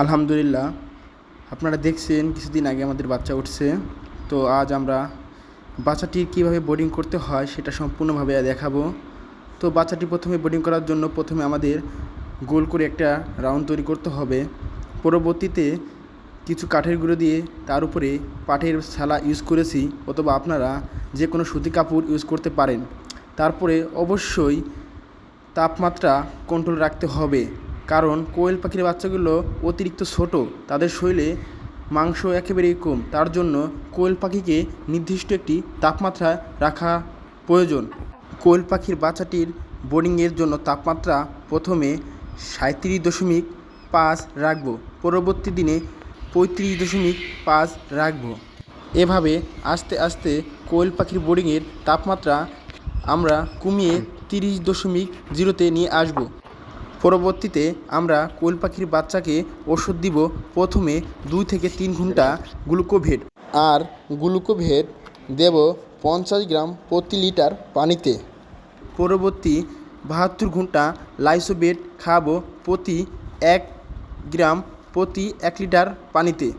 আলহামদুলিল্লাহ, আপনারা দেখছেন কিছুদিন আগে আমাদের বাচ্চা উঠছে। তো আজ আমরা বাচ্চাটির কীভাবে বোর্ডিং করতে হয় সেটা সম্পূর্ণভাবে দেখাবো। তো বাচ্চাটি প্রথমে বোর্ডিং করার জন্য প্রথমে আমাদের গোল করে একটা রাউন্ড তৈরি করতে হবে। পরবর্তীতে কিছু কাঠের গুঁড়ো দিয়ে তার উপরে পাটের ছালা ইউজ করেছি, অথবা আপনারা যে কোনো সুতি কাপড় ইউজ করতে পারেন। তারপরে অবশ্যই তাপমাত্রা কন্ট্রোল রাখতে হবে, কারণ কোয়েল পাখির বাচ্চাগুলো অতিরিক্ত ছোট, তাদের শরীরে মাংস একেবারেই কম। তার জন্য কোয়েল পাখিকে নির্দিষ্ট একটি তাপমাত্রা রাখা প্রয়োজন। কোয়েল পাখির বাচ্চাটির বোর্ডিংয়ের জন্য তাপমাত্রা প্রথমে 37.5 রাখবো, পরবর্তী দিনে 35.5 রাখবো। এভাবে আস্তে আস্তে কোয়েল পাখির বোর্ডিংয়ের তাপমাত্রা আমরা কমিয়ে 30.0-তে নিয়ে আসব। পরবর্তীতে আমরা কোয়েল পাখির বাচ্চাকে ওষুধ দিব, প্রথমে 2 থেকে 3 ঘন্টা গ্লুকোভেট, আর গ্লুকোভেট দেব 50 গ্রাম প্রতি লিটার পানিতে। পরবর্তী 72 ঘন্টা লাইসোবেট খাওয়াবো প্রতি 1 গ্রাম প্রতি 1 লিটার পানিতে।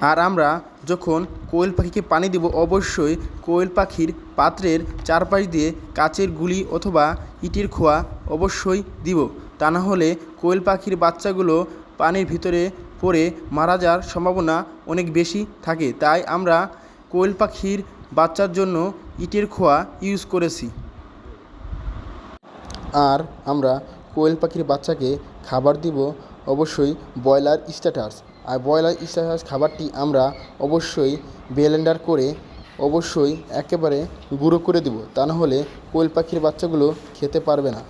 আর আমরা যখন কোয়েল পাখিকে পানি দেব, অবশ্যই কোয়েল পাখির পাত্রের চারপাশ দিয়ে কাচের গুলি অথবা ইটের খোয়া অবশ্যই দিব, তা না হলে কোয়েল পাখির বাচ্চাগুলো পানির ভিতরে পড়ে মারা যাওয়ার সম্ভাবনা অনেক বেশি থাকে। তাই আমরা কোয়েল পাখির বাচ্চার জন্য ইটের খোয়া ইউজ করেছি। আর আমরা কোয়েল পাখির বাচ্চাকে খাবার দিব অবশ্যই ব্রয়লার স্ট্যাটাস। আর ব্রয়লার স্ট্যাটাস খাবারটি আমরা অবশ্যই ব্লেন্ডার করে অবশ্যই একেবারে গুঁড়ো করে দেব, তা না হলে কোয়েল পাখির বাচ্চাগুলো খেতে পারবে না।